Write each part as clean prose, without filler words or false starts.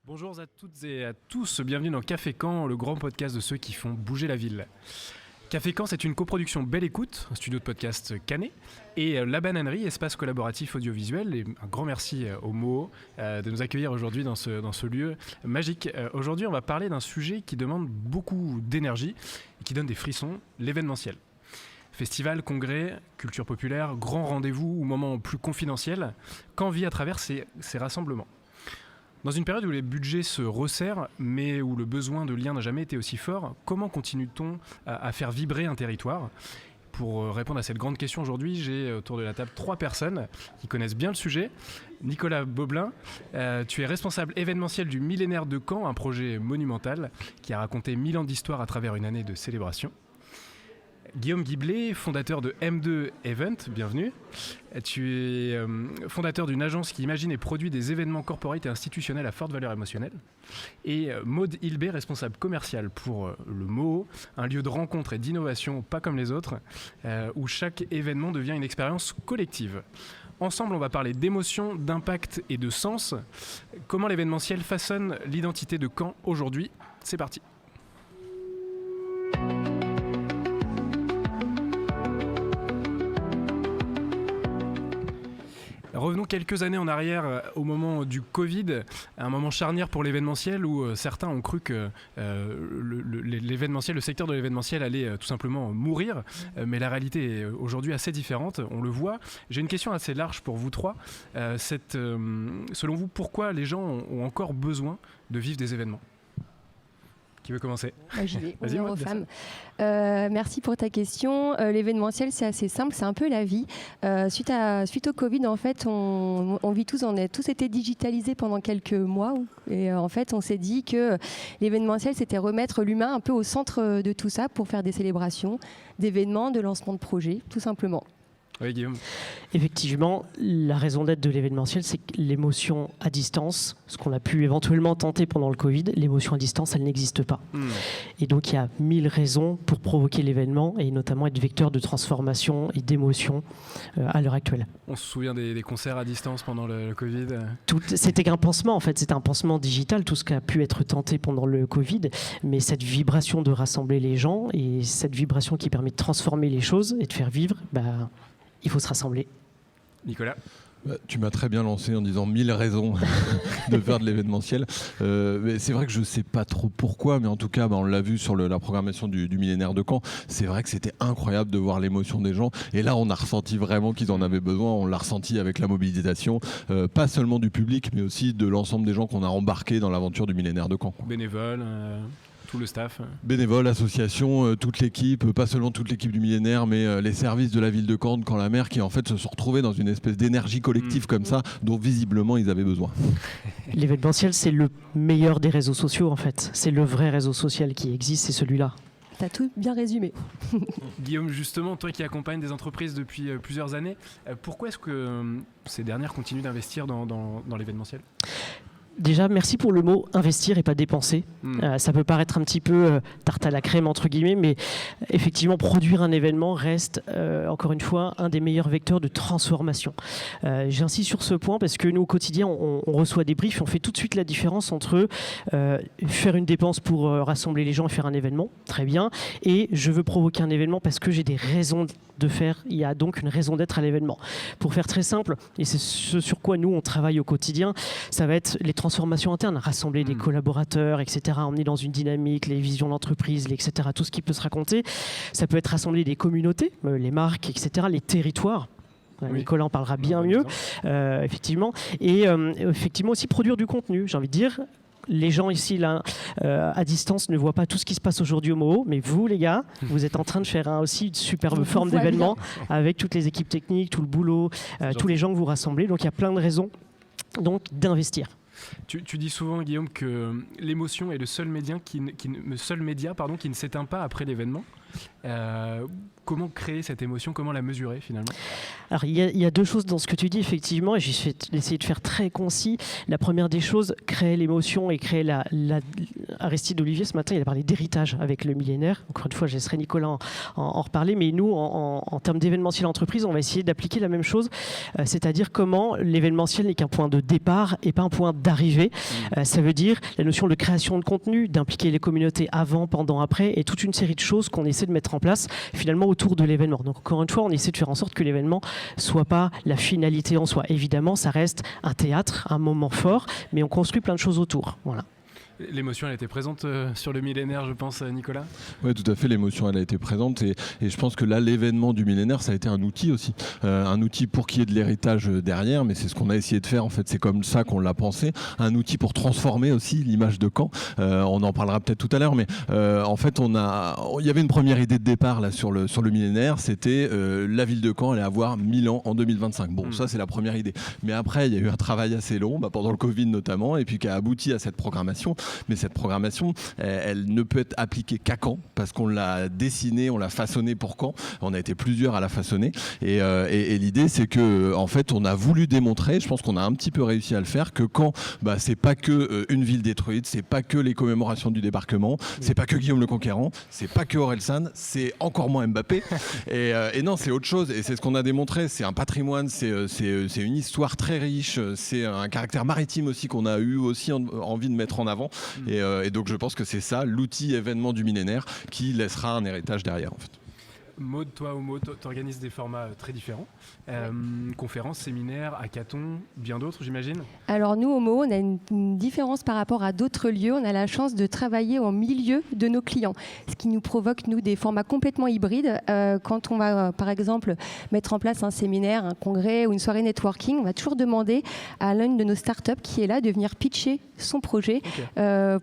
Bonjour à toutes et à tous, bienvenue dans Café Caen, le grand podcast de ceux qui font bouger la ville. Café Caen, c'est une coproduction Belle Écoute, un studio de podcast canet, et La Bananerie, espace collaboratif audiovisuel. Et un grand merci au Moho de nous accueillir aujourd'hui dans ce lieu magique. Aujourd'hui, on va parler d'un sujet qui demande beaucoup d'énergie et qui donne des frissons, l'événementiel. Festival, congrès, culture populaire, grands rendez-vous ou moments plus confidentiels, Caen vit à travers ces rassemblements. Dans une période où les budgets se resserrent, mais où le besoin de lien n'a jamais été aussi fort, comment continue-t-on à faire vibrer un territoire ? Pour répondre à cette grande question aujourd'hui, j'ai autour de la table 3 personnes qui connaissent bien le sujet. Nicolas Boblin, tu es responsable événementiel du Millénaire de Caen, un projet monumental qui a raconté 1000 ans d'histoire à travers une année de célébration. Guillaume Guiblet, fondateur de M2 Event, bienvenue. Tu es fondateur d'une agence qui imagine et produit des événements corporate et institutionnels à forte valeur émotionnelle. Et Maud Hilbé, responsable commercial pour le Moho, un lieu de rencontre et d'innovation pas comme les autres, où chaque événement devient une expérience collective. Ensemble, on va parler d'émotion, d'impact et de sens. Comment l'événementiel façonne l'identité de Caen aujourd'hui ? C'est parti. Revenons quelques années en arrière, au moment du Covid, un moment charnière pour l'événementiel où certains ont cru que l'événementiel, le secteur de l'événementiel allait tout simplement mourir, mais la réalité est aujourd'hui assez différente, on le voit. J'ai une question assez large pour vous trois. Selon vous, pourquoi les gens ont encore besoin de vivre des événements ? Qui veut commencer ? J'y vais. Bonjour aux femmes. Merci pour ta question. L'événementiel, c'est assez simple, c'est un peu la vie. Suite au Covid, en fait, on vit tous, on a tous été digitalisés pendant quelques mois. Et en fait, on s'est dit que l'événementiel, c'était remettre l'humain un peu au centre de tout ça pour faire des célébrations, d'événements, de lancements de projets, tout simplement. Oui, Guillaume. Effectivement, la raison d'être de l'événementiel, c'est que l'émotion à distance, ce qu'on a pu éventuellement tenter pendant le Covid, l'émotion à distance, elle n'existe pas. Et donc, il y a 1000 raisons pour provoquer l'événement et notamment être vecteur de transformation et d'émotion à l'heure actuelle. On se souvient des concerts à distance pendant le Covid. C'était qu'un pansement, en fait. C'était un pansement digital, tout ce qui a pu être tenté pendant le Covid. Mais cette vibration de rassembler les gens et cette vibration qui permet de transformer les choses et de faire vivre, il faut se rassembler. Nicolas ? Tu m'as très bien lancé en disant 1000 raisons de faire de l'événementiel. Mais c'est vrai que je ne sais pas trop pourquoi, mais en tout cas, on l'a vu sur la programmation du Millénaire de Caen. C'est vrai que c'était incroyable de voir l'émotion des gens. Et là, on a ressenti vraiment qu'ils en avaient besoin. On l'a ressenti avec la mobilisation, pas seulement du public, mais aussi de l'ensemble des gens qu'on a embarqués dans l'aventure du Millénaire de Caen. Bénévoles tout le staff. Bénévoles, associations, toute l'équipe, pas seulement toute l'équipe du Millénaire, mais les services de la ville de Caen, Caen la Mer, qui en fait se sont retrouvés dans une espèce d'énergie collective comme ça, dont visiblement ils avaient besoin. L'événementiel, c'est le meilleur des réseaux sociaux en fait. C'est le vrai réseau social qui existe, c'est celui-là. T'as tout bien résumé. Guillaume, justement, toi qui accompagnes des entreprises depuis plusieurs années, pourquoi est-ce que ces dernières continuent d'investir dans l'événementiel ? Déjà, merci pour le mot investir et pas dépenser. Ça peut paraître un petit peu tarte à la crème, entre guillemets, mais effectivement, produire un événement reste, encore une fois, un des meilleurs vecteurs de transformation. J'insiste sur ce point parce que nous, au quotidien, on reçoit des briefs et on fait tout de suite la différence entre faire une dépense pour rassembler les gens et faire un événement, très bien, et je veux provoquer un événement parce que j'ai des raisons de faire. Il y a donc une raison d'être à l'événement. Pour faire très simple, et c'est ce sur quoi nous, on travaille au quotidien, ça va être les transformation interne, rassembler des collaborateurs, etc., emmener dans une dynamique, les visions d'entreprise, etc., tout ce qui peut se raconter. Ça peut être rassembler des communautés, les marques, etc., les territoires. Oui. Nicolas en parlera bien mieux, effectivement. Et effectivement aussi produire du contenu, j'ai envie de dire. Les gens ici, là, à distance, ne voient pas tout ce qui se passe aujourd'hui au Moho, mais vous, les gars, vous êtes en train de faire aussi une superbe forme d'événement avec toutes les équipes techniques, tout le boulot, tous les gens que vous rassemblez. Donc, il y a plein de raisons d'investir. Tu dis souvent, Guillaume, que l'émotion est le seul média qui ne s'éteint pas après l'événement. Comment créer cette émotion? Comment la mesurer finalement? Alors il y a deux choses dans ce que tu dis effectivement, et je vais essayer de faire très concis. La première des choses, créer l'émotion et créer Aristide Olivier ce matin, il a parlé d'héritage avec le millénaire. Encore une fois, je laisserai Nicolas en reparler, mais nous, en termes d'événementiel entreprise, on va essayer d'appliquer la même chose, c'est-à-dire comment l'événementiel n'est qu'un point de départ et pas un point d'arrivée. Ça veut dire la notion de création de contenu, d'impliquer les communautés avant, pendant, après, et toute une série de choses qu'on essaie de mettre en place finalement autour de l'événement. Donc encore une fois, on essaie de faire en sorte que l'événement soit pas la finalité en soi. Évidemment, ça reste un théâtre, un moment fort, mais on construit plein de choses autour. Voilà. L'émotion, elle était présente sur le millénaire, je pense, Nicolas? Oui, tout à fait, l'émotion, elle a été présente et je pense que là, l'événement du millénaire, ça a été un outil aussi. Un outil pour qu'il y ait de l'héritage derrière, mais c'est ce qu'on a essayé de faire, en fait, c'est comme ça qu'on l'a pensé. Un outil pour transformer aussi l'image de Caen. On en parlera peut-être tout à l'heure, mais en fait, il y avait une première idée de départ là, sur le millénaire, c'était la ville de Caen allait avoir 1000 ans en 2025. Bon, ça, c'est la première idée. Mais après, il y a eu un travail assez long, pendant le Covid notamment, et puis qui a abouti à cette programmation. Mais cette programmation, elle ne peut être appliquée qu'à Caen, parce qu'on l'a dessinée, on l'a façonnée pour Caen. On a été plusieurs à la façonner. Et l'idée, c'est que, en fait, on a voulu démontrer, je pense qu'on a un petit peu réussi à le faire, que Caen, c'est pas que une ville détruite, c'est pas que les commémorations du débarquement, c'est pas que Guillaume le Conquérant, c'est pas que Orelsan, c'est encore moins Mbappé. Et non, c'est autre chose. Et c'est ce qu'on a démontré. C'est un patrimoine, c'est une histoire très riche, c'est un caractère maritime aussi qu'on a eu aussi envie de mettre en avant. Et donc je pense que c'est ça, l'outil événement du millénaire qui laissera un héritage derrière en fait. Maud, toi, Homo, tu organises des formats très différents. Conférences, séminaires, hackathons, bien d'autres, j'imagine? Alors nous, Homo, on a une différence par rapport à d'autres lieux. On a la chance de travailler au milieu de nos clients, ce qui nous provoque, nous, des formats complètement hybrides. Quand on va, par exemple, mettre en place un séminaire, un congrès ou une soirée networking, on va toujours demander à l'une de nos startups qui est là de venir pitcher son projet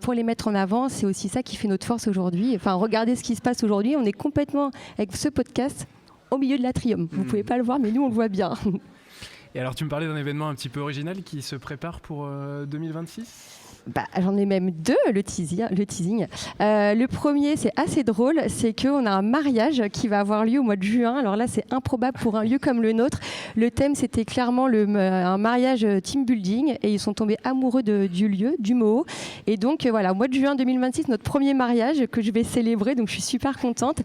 pour les mettre en avant. C'est aussi ça qui fait notre force aujourd'hui. Enfin, regardez ce qui se passe aujourd'hui. On est complètement, avec ce podcast, au milieu de l'atrium. Vous ne pouvez pas le voir, mais nous, on le voit bien. Et alors, tu me parlais d'un événement un petit peu original qui se prépare pour 2026 ? J'en ai même deux, le teasing. Le premier, c'est assez drôle, c'est qu'on a un mariage qui va avoir lieu au mois de juin. Alors là, c'est improbable pour un lieu comme le nôtre. Le thème, c'était clairement un mariage team building et ils sont tombés amoureux du lieu, du Moho. Et donc, voilà, au mois de juin 2026, notre premier mariage que je vais célébrer, donc je suis super contente.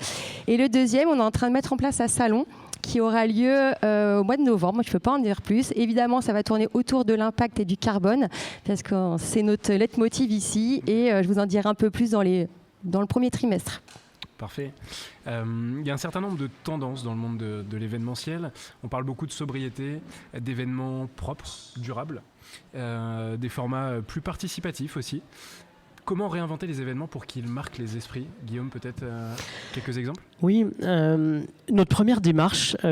Et le deuxième, on est en train de mettre en place un salon qui aura lieu au mois de novembre. Je ne peux pas en dire plus. Évidemment, ça va tourner autour de l'impact et du carbone, parce que c'est notre leitmotiv ici, et je vous en dirai un peu plus dans le premier trimestre. Parfait. Il y a un certain nombre de tendances dans le monde de l'événementiel. On parle beaucoup de sobriété, d'événements propres, durables, des formats plus participatifs aussi. Comment réinventer les événements pour qu'ils marquent les esprits? Guillaume, peut-être quelques exemples? Oui, notre première démarche, nous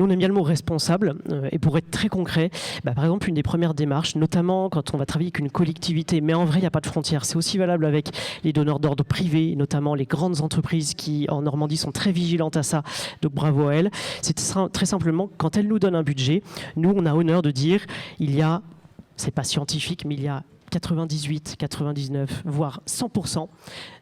on aime bien le mot responsable, et pour être très concret, par exemple une des premières démarches, notamment quand on va travailler avec une collectivité, mais en vrai il n'y a pas de frontières, c'est aussi valable avec les donneurs d'ordre privés, notamment les grandes entreprises qui en Normandie sont très vigilantes à ça, donc bravo à elles. C'est très simplement, quand elles nous donnent un budget, nous on a honneur de dire, c'est pas scientifique, mais il y a 98, 99, voire 100%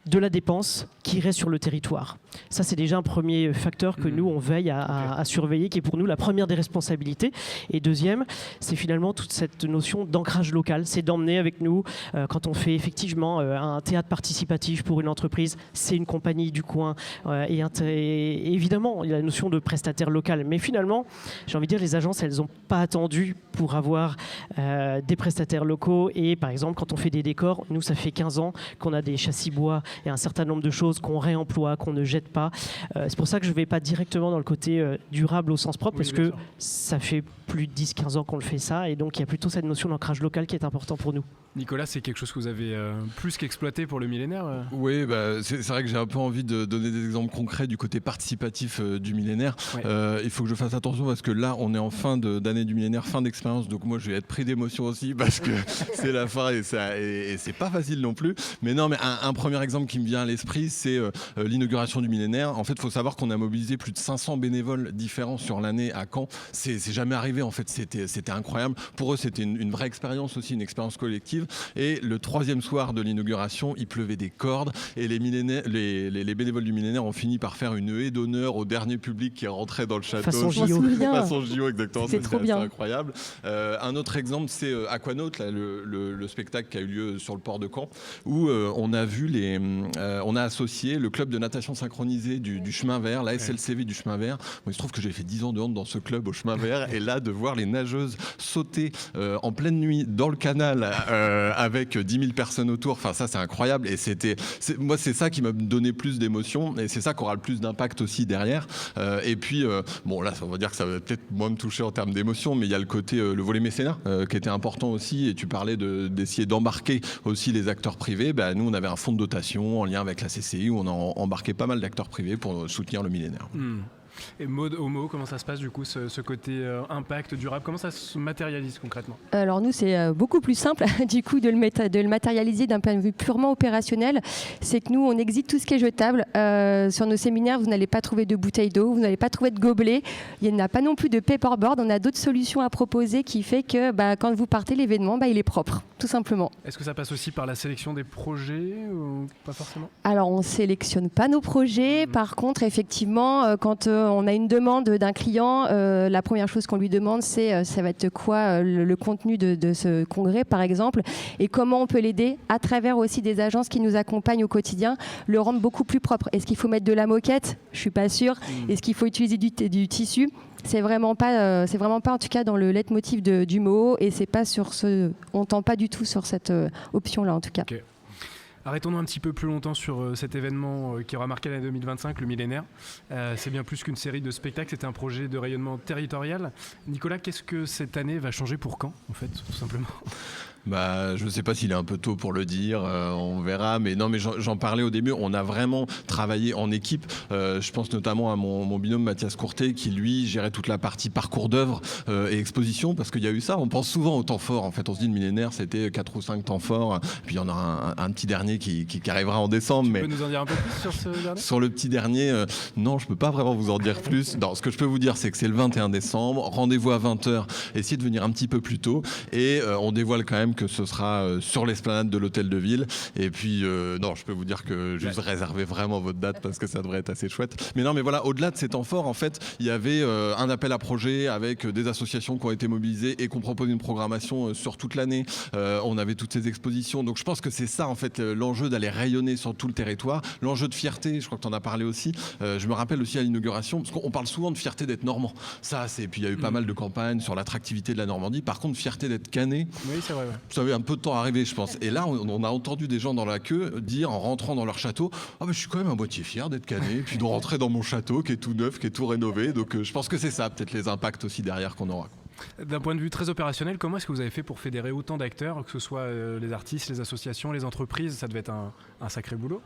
de la dépense qui reste sur le territoire. Ça, c'est déjà un premier facteur que nous, on veille à surveiller, qui est pour nous la première des responsabilités. Et deuxième, c'est finalement toute cette notion d'ancrage local. C'est d'emmener avec nous, quand on fait effectivement un théâtre participatif pour une entreprise, c'est une compagnie du coin. Et évidemment, il y a la notion de prestataire local. Mais finalement, j'ai envie de dire, les agences, elles n'ont pas attendu pour avoir des prestataires locaux. Et par exemple, quand on fait des décors, nous, ça fait 15 ans qu'on a des châssis bois et un certain nombre de choses qu'on réemploie, qu'on ne jette pas. C'est pour ça que je ne vais pas directement dans le côté durable au sens propre, parce que ça fait plus de 10-15 ans qu'on le fait ça, et donc il y a plutôt cette notion d'ancrage local qui est important pour nous. Nicolas, c'est quelque chose que vous avez plus qu'exploité pour le millénaire? Oui, c'est vrai que j'ai un peu envie de donner des exemples concrets du côté participatif du millénaire. Ouais. Il faut que je fasse attention parce que là, on est en fin d'année du millénaire, fin d'expérience, donc moi je vais être pris d'émotion aussi parce que c'est la fin et c'est pas facile non plus. Mais non, mais un premier exemple qui me vient à l'esprit, c'est l'inauguration du millénaire. En fait, il faut savoir qu'on a mobilisé plus de 500 bénévoles différents sur l'année à Caen. C'est jamais arrivé en fait, c'était incroyable. Pour eux, c'était une vraie expérience aussi, une expérience collective. Et le 3e soir de l'inauguration, il pleuvait des cordes et les bénévoles du millénaire ont fini par faire une haie d'honneur au dernier public qui est rentré dans le château. Façon JO. Façon JO, exactement. C'était trop bien. Incroyable. Un autre exemple, c'est Aquanaut, là, le spectacle qui a eu lieu sur le port de Caen, où on a associé le club de natation synchronisé du chemin vert, la SLCV du chemin vert. Moi, il se trouve que j'ai fait 10 ans de hand dans ce club au chemin vert, et là, de voir les nageuses sauter en pleine nuit dans le canal avec 10 000 personnes autour, enfin ça c'est incroyable, et moi c'est ça qui m'a donné plus d'émotion, et c'est ça qui aura le plus d'impact aussi derrière. Et puis bon là, on va dire que ça va peut-être moins me toucher en termes d'émotion, mais il y a le côté, le volet mécénat qui était important aussi, et tu parlais d'essayer d'embarquer aussi les acteurs privés. Nous on avait un fonds de dotation en lien avec la CCI où on a embarqué pas mal d'acteurs privés pour soutenir le millénaire. Et Maud Homo, comment ça se passe du coup, ce côté impact durable, comment ça se matérialise concrètement? Alors nous, c'est beaucoup plus simple du coup de le matérialiser d'un point de vue purement opérationnel. C'est que nous, on exige tout ce qui est jetable. Sur nos séminaires, vous n'allez pas trouver de bouteilles d'eau, vous n'allez pas trouver de gobelets. Il n'y a pas non plus de paperboard. On a d'autres solutions à proposer qui fait que quand vous partez, l'événement, il est propre, tout simplement. Est-ce que ça passe aussi par la sélection des projets ou pas forcément? Alors, on ne sélectionne pas nos projets. Par contre, effectivement, quand on a une demande d'un client, la première chose qu'on lui demande, c'est ça va être quoi le contenu de ce congrès, par exemple, et comment on peut l'aider à travers aussi des agences qui nous accompagnent au quotidien, le rendre beaucoup plus propre. Est-ce qu'il faut mettre de la moquette? Je ne suis pas sûre. Est-ce qu'il faut utiliser du tissu? C'est vraiment pas en tout cas dans le leitmotiv du mot, et c'est pas on tend pas du tout sur cette option-là en tout cas. Okay. Arrêtons-nous un petit peu plus longtemps sur cet événement qui aura marqué l'année 2025, le millénaire. C'est bien plus qu'une série de spectacles, c'était un projet de rayonnement territorial. Nicolas, qu'est-ce que cette année va changer pour Caen, en fait, tout simplement? Je ne sais pas s'il est un peu tôt pour le dire, on verra, mais j'en parlais au début, on a vraiment travaillé en équipe. Je pense notamment à mon binôme Mathias Courtet qui lui gérait toute la partie parcours d'œuvre et exposition, parce qu'il y a eu ça, on pense souvent aux temps forts, en fait on se dit le millénaire c'était 4 ou 5 temps forts, puis il y en aura un petit dernier qui arrivera en décembre. Tu peux nous en dire un peu plus sur ce dernier? Sur le petit dernier, non, je ne peux pas vraiment vous en dire plus. Non, ce que je peux vous dire, c'est que c'est le 21 décembre, rendez-vous à 20h, essayez de venir un petit peu plus tôt, et on dévoile quand même que ce sera sur l'esplanade de l'hôtel de ville. Et puis non, je peux vous dire que juste réservez vraiment votre date parce que ça devrait être assez chouette. Mais voilà, au-delà de ces temps forts, en fait, il y avait un appel à projet avec des associations qui ont été mobilisées et qui ont proposé une programmation sur toute l'année. On avait toutes ces expositions. Donc je pense que c'est ça en fait l'enjeu, d'aller rayonner sur tout le territoire, l'enjeu de fierté. Je crois que tu en as parlé aussi. Je me rappelle aussi à l'inauguration, parce qu'on parle souvent de fierté d'être normand. Puis il y a eu pas mal de campagnes sur l'attractivité de la Normandie. Par contre, fierté d'être canet. Oui, c'est vrai. Ouais. Ça avait un peu de temps à arriver, je pense. Et là, on a entendu des gens dans la queue dire, en rentrant dans leur château, je suis quand même à moitié fier d'être canet, puis de rentrer dans mon château qui est tout neuf, qui est tout rénové. Donc je pense que c'est ça, peut-être les impacts aussi derrière qu'on aura. D'un point de vue très opérationnel, comment est-ce que vous avez fait pour fédérer autant d'acteurs, que ce soit les artistes, les associations, les entreprises? Ça devait être un sacré boulot.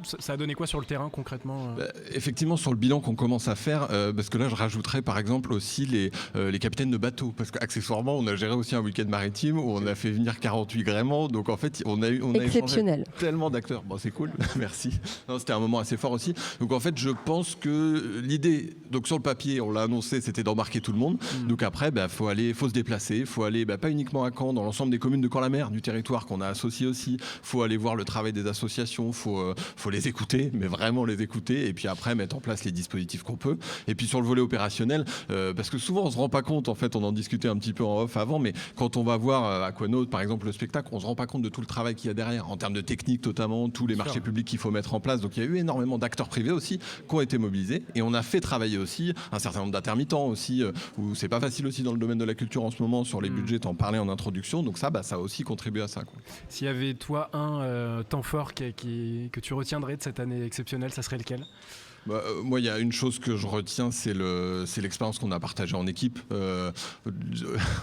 Ça a donné quoi sur le terrain concrètement? Effectivement, sur le bilan qu'on commence à faire, parce que là je rajouterais par exemple aussi les capitaines de bateaux, parce qu'accessoirement on a géré aussi un week-end maritime où on a fait venir 48 gréements, donc en fait on a échangé tellement d'acteurs. Bon, c'est cool, merci. Non, c'était un moment assez fort aussi. Donc en fait je pense que l'idée, donc sur le papier on l'a annoncé, c'était d'embarquer tout le monde. Donc après faut se déplacer, faut aller pas uniquement à Caen, dans l'ensemble des communes de Caen-la-Mer, du territoire qu'on a associé aussi. Faut aller voir le travail des associations, faut les écouter, mais vraiment les écouter, et puis après mettre en place les dispositifs qu'on peut. Et puis sur le volet opérationnel, parce que souvent on se rend pas compte, en fait on en discutait un petit peu en off avant, mais quand on va voir Aquanaut par exemple le spectacle, on se rend pas compte de tout le travail qu'il y a derrière, en termes de technique notamment, tous les marchés publics qu'il faut mettre en place. Donc il y a eu énormément d'acteurs privés aussi qui ont été mobilisés, et on a fait travailler aussi un certain nombre d'intermittents aussi, où c'est pas facile aussi dans le domaine de la culture en ce moment, sur les budgets, t'en parlais en introduction, donc ça a aussi contribué à ça, quoi. S'il y avait toi un temps fort que tu retiendrais de cette année exceptionnelle, ça serait lequel? Moi, il y a une chose que je retiens, c'est l'expérience qu'on a partagée en équipe.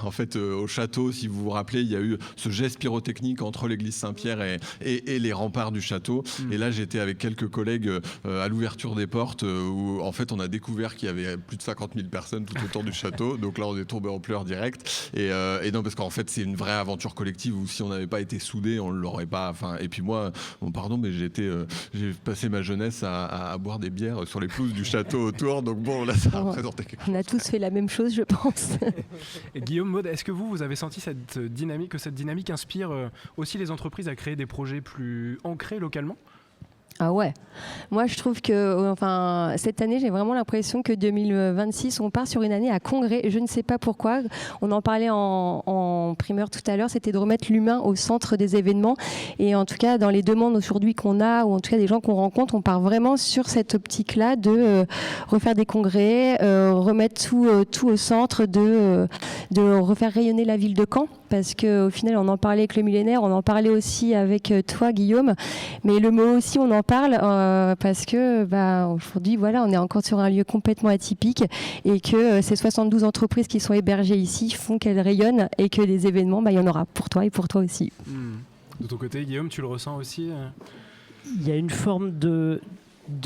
En fait, au château, si vous vous rappelez, il y a eu ce geste pyrotechnique entre l'église Saint-Pierre et les remparts du château. Et là, j'étais avec quelques collègues à l'ouverture des portes où, en fait, on a découvert qu'il y avait plus de 50 000 personnes tout autour du château. Donc là, on est tombé en pleurs direct. Et non, parce qu'en fait, c'est une vraie aventure collective où si on n'avait pas été soudés, on ne l'aurait pas. Et puis moi, pardon, mais j'ai passé ma jeunesse à boire des bières millénaire sur les pelouses du château autour. Donc bon, là, ça représentait quelque chose. On a tous fait la même chose, je pense. Et Guillaume, Maud, est-ce que vous avez senti que cette dynamique inspire aussi les entreprises à créer des projets plus ancrés localement ? Ah ouais. Moi, je trouve que cette année, j'ai vraiment l'impression que 2026, on part sur une année à congrès. Je ne sais pas pourquoi. On en parlait en primeur tout à l'heure, c'était de remettre l'humain au centre des événements. Et en tout cas, dans les demandes aujourd'hui qu'on a, ou en tout cas des gens qu'on rencontre, on part vraiment sur cette optique-là de refaire des congrès, remettre tout au centre, de refaire rayonner la ville de Caen. Parce qu'au final, on en parlait avec le millénaire, on en parlait aussi avec toi, Guillaume. Mais le mot aussi, on en parle parce que aujourd'hui, voilà, on est encore sur un lieu complètement atypique et que ces 72 entreprises qui sont hébergées ici font qu'elles rayonnent et que des événements, il y en aura pour toi et pour toi aussi. De ton côté, Guillaume, tu le ressens aussi Il y a une forme de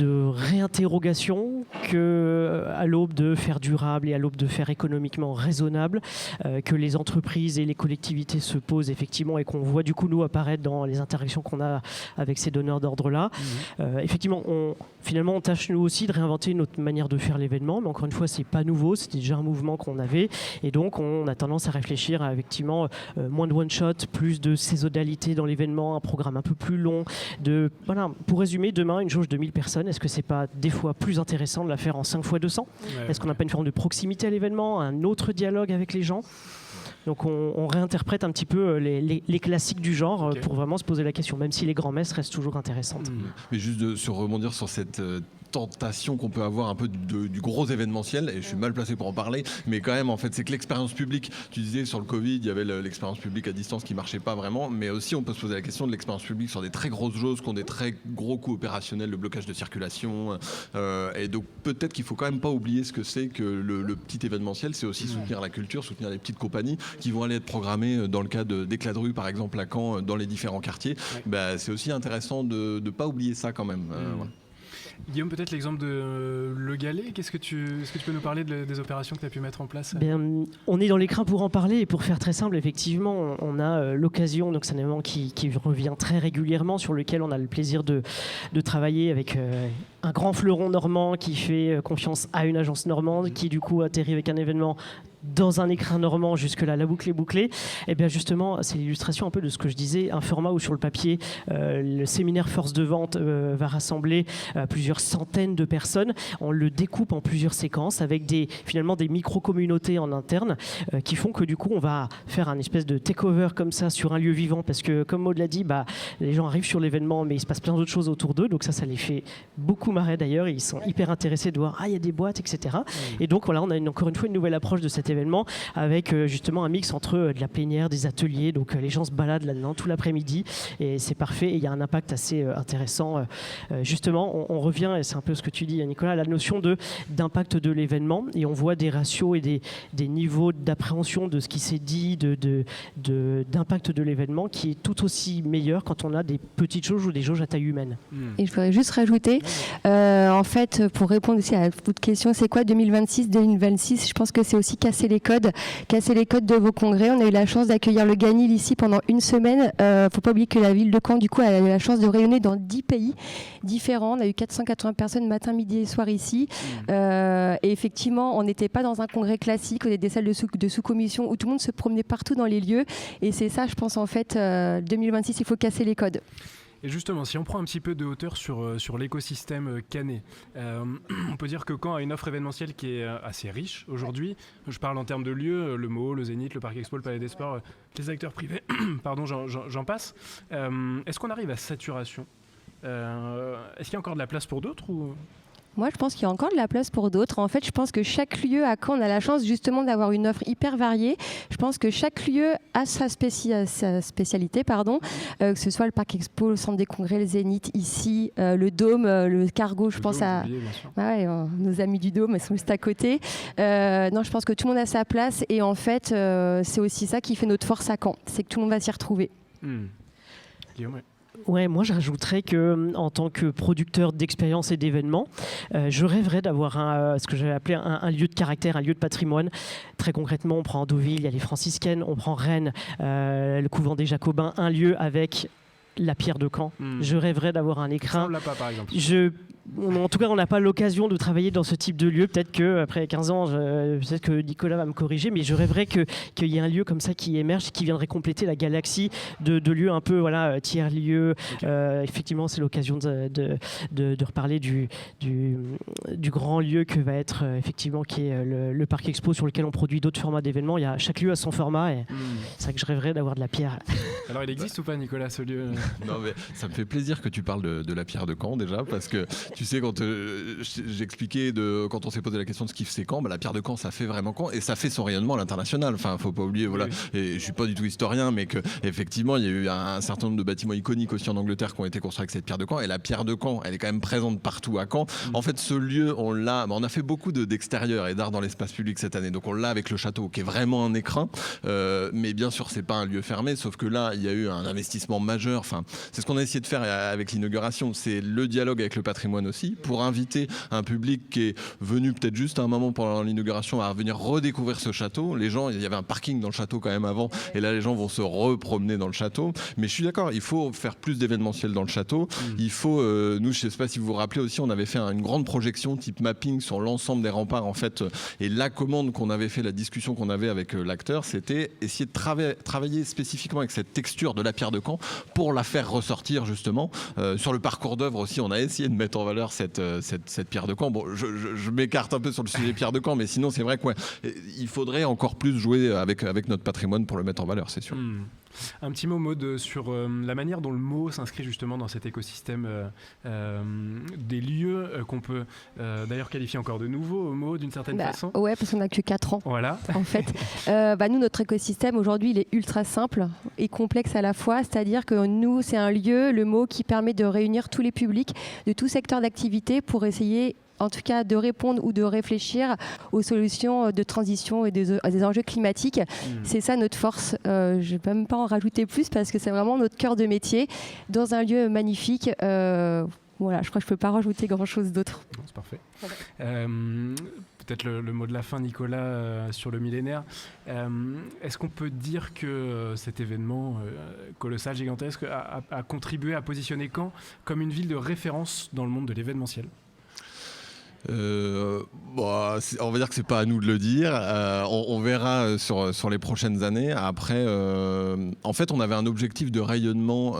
réinterrogation à l'aube de faire durable et à l'aube de faire économiquement raisonnable, que les entreprises et les collectivités se posent effectivement et qu'on voit du coup nous apparaître dans les interactions qu'on a avec ces donneurs d'ordre-là. Effectivement, on tâche nous aussi de réinventer notre manière de faire l'événement, mais encore une fois, c'est pas nouveau, c'était déjà un mouvement qu'on avait et donc on a tendance à réfléchir à effectivement moins de one-shot, plus de saisonnalité dans l'événement, un programme un peu plus long. Pour résumer, demain, une jauge de 1000 personnes, est-ce que c'est pas des fois plus intéressant de la faire en 5 fois 200 ? Est-ce qu'on n'a pas une forme de proximité à l'événement, un autre dialogue avec les gens ? Donc on réinterprète un petit peu les classiques du genre pour vraiment se poser la question, même si les grands-messes restent toujours intéressantes. Mais juste de rebondir sur cette tentation qu'on peut avoir un peu du gros événementiel, et je suis mal placé pour en parler, mais quand même en fait c'est que l'expérience publique, tu disais sur le Covid il y avait l'expérience publique à distance qui marchait pas vraiment, mais aussi on peut se poser la question de l'expérience publique sur des très grosses choses qui ont des très gros coûts opérationnels, le blocage de circulation, et donc peut-être qu'il faut quand même pas oublier ce que c'est que le petit événementiel, c'est aussi soutenir la culture, soutenir les petites compagnies qui vont aller être programmées dans le cas d'Éclat de rue par exemple à Caen, dans les différents quartiers. C'est aussi intéressant de ne pas oublier ça quand même. Voilà. Guillaume, peut-être l'exemple de Le Galet, est-ce que tu peux nous parler des opérations que tu as pu mettre en place ? On est dans l'écran pour en parler et pour faire très simple, effectivement, on a l'occasion, donc c'est un événement qui revient très régulièrement, sur lequel on a le plaisir de travailler avec un grand fleuron normand qui fait confiance à une agence normande, qui du coup atterrit avec un événement dans un écrin normand, jusque-là, la boucle est bouclée. Et bien justement, c'est l'illustration un peu de ce que je disais, un format où sur le papier, le séminaire force de vente va rassembler plusieurs centaines de personnes. On le découpe en plusieurs séquences avec finalement des micro-communautés en interne qui font que du coup, on va faire un espèce de take-over comme ça sur un lieu vivant parce que, comme Maud l'a dit, les gens arrivent sur l'événement, mais il se passe plein d'autres choses autour d'eux. Donc ça les fait beaucoup marrer d'ailleurs. Ils sont hyper intéressés de voir, il y a des boîtes, etc. Et donc voilà, on a encore une fois une nouvelle approche de cet événement avec justement un mix entre de la plénière, des ateliers, donc les gens se baladent là-dedans tout l'après-midi et c'est parfait et il y a un impact assez intéressant. Justement, on revient, et c'est un peu ce que tu dis Nicolas, à la notion d'impact de l'événement et on voit des ratios et des niveaux d'appréhension de ce qui s'est dit, d'impact de l'événement qui est tout aussi meilleur quand on a des petites jauges ou des jauges à taille humaine. Et je voudrais juste rajouter, en fait, pour répondre aussi à votre question, c'est quoi 2026 ? Je pense que c'est aussi casser les codes de vos congrès. On a eu la chance d'accueillir le Ganil ici pendant une semaine. Faut pas oublier que la ville de Caen, du coup, a eu la chance de rayonner dans 10 pays différents. On a eu 480 personnes matin, midi et soir ici. Et effectivement, on n'était pas dans un congrès classique. On était des salles de sous-commission où tout le monde se promenait partout dans les lieux. Et c'est ça, je pense, en fait, 2026, il faut casser les codes. Et justement, si on prend un petit peu de hauteur sur l'écosystème canet, on peut dire que Caen a une offre événementielle qui est assez riche aujourd'hui. Je parle en termes de lieux, le MO, le Zénith, le Parc Expo, le Palais des Sports, les acteurs privés, pardon, j'en passe. Est-ce qu'on arrive à saturation ? Est-ce qu'il y a encore de la place pour d'autres ou... Moi, je pense qu'il y a encore de la place pour d'autres. En fait, je pense que chaque lieu à Caen, on a la chance justement d'avoir une offre hyper variée. Je pense que chaque lieu a sa spécialité, que ce soit le Parc Expo, le Centre des Congrès, le Zénith, ici, le Dôme, le Cargo. Je pense à nos amis du Dôme, ils sont juste à côté. Non, je pense que tout le monde a sa place et en fait, c'est aussi ça qui fait notre force à Caen, c'est que tout le monde va s'y retrouver. Guillaume, ouais. Ouais, moi je rajouterais que en tant que producteur d'expériences et d'événements, je rêverais d'avoir ce que j'avais appelé un lieu de caractère, un lieu de patrimoine. Très concrètement, on prend Deauville, il y a les franciscaines, on prend Rennes, le couvent des Jacobins, un lieu avec la pierre de Caen. Je rêverais d'avoir un écrin. Ça, on l'a pas, par exemple. en tout cas, on n'a pas l'occasion de travailler dans ce type de lieu. Peut-être qu'après 15 ans, peut-être que Nicolas va me corriger, mais je rêverais qu'il y ait un lieu comme ça qui émerge, qui viendrait compléter la galaxie de lieux un peu tiers-lieux. Okay. Effectivement, c'est l'occasion de reparler du grand lieu que va être, effectivement, qui est le Parc Expo, sur lequel on produit d'autres formats d'événements. Chaque lieu a son format et c'est vrai que je rêverais d'avoir de la pierre. Alors, il existe ou pas, Nicolas, ce lieu? Non, mais ça me fait plaisir que tu parles de la pierre de Caen, déjà, parce que tu sais, quand j'expliquais quand on s'est posé la question de ce qui fait Caen, la pierre de Caen, ça fait vraiment Caen et ça fait son rayonnement à l'international. Enfin, faut pas oublier, voilà. Oui. Et je suis pas du tout historien, mais qu'effectivement, il y a eu un certain nombre de bâtiments iconiques aussi en Angleterre qui ont été construits avec cette pierre de Caen. Et la pierre de Caen, elle est quand même présente partout à Caen. En fait, ce lieu, on a fait beaucoup d'extérieur et d'art dans l'espace public cette année. Donc, on l'a avec le château, qui est vraiment un écrin. Mais bien sûr, c'est pas un lieu fermé, sauf que là, il y a eu un investissement majeur. Enfin, c'est ce qu'on a essayé de faire avec l'inauguration. C'est le dialogue avec le patrimoine aussi, pour inviter un public qui est venu peut-être juste à un moment pendant l'inauguration à venir redécouvrir ce château. Les gens, il y avait un parking dans le château quand même avant, et là les gens vont se repromener dans le château. Mais je suis d'accord, il faut faire plus d'événementiel dans le château. Il faut, nous, je sais pas si vous vous rappelez aussi, on avait fait une grande projection type mapping sur l'ensemble des remparts en fait. Et la commande qu'on avait fait, la discussion qu'on avait avec l'acteur, c'était essayer de travailler spécifiquement avec cette texture de la pierre de Caen pour la faire ressortir justement. Sur le parcours d'œuvre aussi, on a essayé de mettre en valeur cette pierre de Caen. Bon, je m'écarte un peu sur le sujet pierre de Caen, mais sinon c'est vrai qu'il faudrait encore plus jouer avec notre patrimoine pour le mettre en valeur, c'est sûr. Un petit mot, Maud, sur la manière dont le mot s'inscrit justement dans cet écosystème des lieux qu'on peut d'ailleurs qualifier encore de nouveaux, Maud, d'une certaine façon. Ouais, parce qu'on n'a que 4 ans. Voilà. En fait, nous, notre écosystème aujourd'hui, il est ultra simple et complexe à la fois. C'est-à-dire que nous, c'est un lieu, le mot, qui permet de réunir tous les publics de tout secteur d'activité pour essayer, en tout cas, de répondre ou de réfléchir aux solutions de transition et des enjeux climatiques. C'est ça notre force. Je ne vais même pas en rajouter plus parce que c'est vraiment notre cœur de métier dans un lieu magnifique. Voilà, je crois que je ne peux pas rajouter grand-chose d'autre. C'est parfait. Peut-être le mot de la fin, Nicolas, sur le millénaire. Est-ce qu'on peut dire que cet événement colossal, gigantesque, a contribué à positionner Caen comme une ville de référence dans le monde de l'événementiel ? On va dire que c'est pas à nous de le dire. On verra sur les prochaines années. Après, en fait, on avait un objectif de rayonnement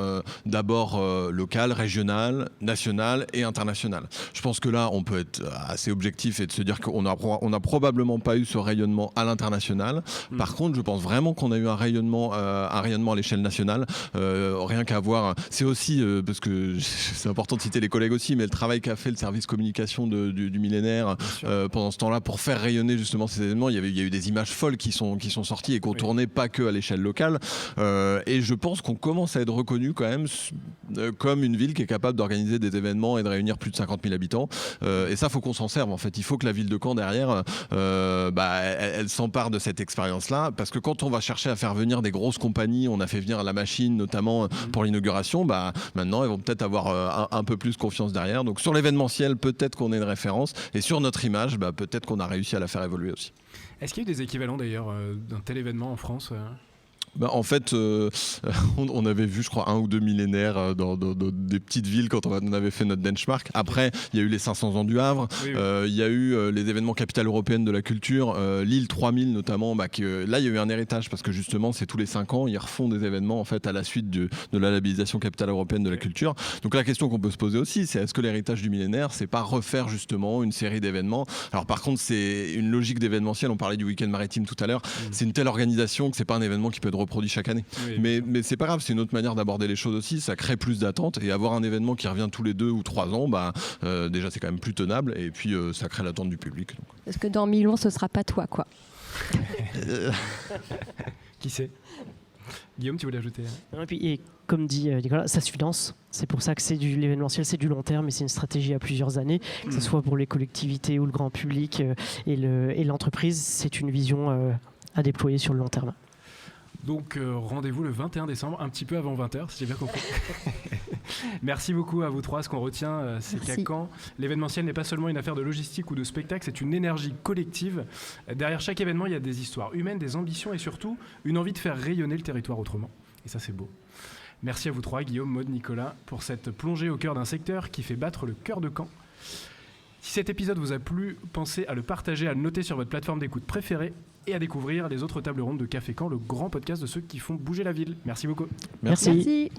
d'abord local, régional, national et international. Je pense que là, on peut être assez objectif et de se dire qu'on n'a probablement pas eu ce rayonnement à l'international. Par contre, je pense vraiment qu'on a eu un rayonnement à l'échelle nationale. Rien qu'à voir. C'est aussi parce que c'est important de citer les collègues aussi, mais le travail qu'a fait le service communication du millénaire pendant ce temps-là pour faire rayonner justement ces événements. Il y a eu des images folles qui sont sorties et qu'on tournait pas que à l'échelle locale. Et je pense qu'on commence à être reconnu quand même comme une ville qui est capable d'organiser des événements et de réunir plus de 50 000 habitants. Et ça, faut qu'on s'en serve. En fait, il faut que la ville de Caen derrière, elle s'empare de cette expérience-là, parce que quand on va chercher à faire venir des grosses compagnies, on a fait venir la machine notamment pour l'inauguration. Maintenant, elles vont peut-être avoir un peu plus confiance derrière. Donc sur l'événementiel, peut-être qu'on est une référence. Et sur notre image, peut-être qu'on a réussi à la faire évoluer aussi. Est-ce qu'il y a eu des équivalents d'ailleurs d'un tel événement en France ? En fait, on avait vu, je crois, 1 ou 2 millénaires dans des petites villes quand on avait fait notre benchmark. Après, il y a eu les 500 ans du Havre. Oui. Il y a eu les événements capitale européenne de la culture, Lille 3000 notamment. Là, il y a eu un héritage parce que justement, c'est tous les 5 ans, ils refont des événements en fait à la suite de la labellisation capitale européenne de la culture. Donc la question qu'on peut se poser aussi, c'est est-ce que l'héritage du millénaire, c'est pas refaire justement une série d'événements ? Alors par contre, c'est une logique d'événementiel. On parlait du week-end maritime tout à l'heure. C'est une telle organisation que c'est pas un événement qui peut être reproduit chaque année. Oui. Mais c'est pas grave, c'est une autre manière d'aborder les choses aussi, ça crée plus d'attentes et avoir un événement qui revient tous les 2 ou 3 ans, déjà c'est quand même plus tenable et puis ça crée l'attente du public. Donc. Parce que dans 1000 ans, ce sera pas toi, quoi. Qui sait ? Guillaume, tu voulais ajouter ? Et comme dit Nicolas, ça se finance. C'est pour ça que l'événementiel, c'est du long terme et c'est une stratégie à plusieurs années, que ce soit pour les collectivités ou le grand public et l'entreprise, c'est une vision à déployer sur le long terme. Donc rendez-vous le 21 décembre, un petit peu avant 20h, si j'ai bien compris. Merci beaucoup à vous trois. Ce qu'on retient, c'est qu'à Caen, l'événementiel n'est pas seulement une affaire de logistique ou de spectacle, c'est une énergie collective. Derrière chaque événement, il y a des histoires humaines, des ambitions et surtout une envie de faire rayonner le territoire autrement. Et ça, c'est beau. Merci à vous trois, Guillaume, Maud, Nicolas, pour cette plongée au cœur d'un secteur qui fait battre le cœur de Caen. Si cet épisode vous a plu, pensez à le partager, à le noter sur votre plateforme d'écoute préférée et à découvrir les autres tables rondes de Café Caen, le grand podcast de ceux qui font bouger la ville. Merci beaucoup. Merci.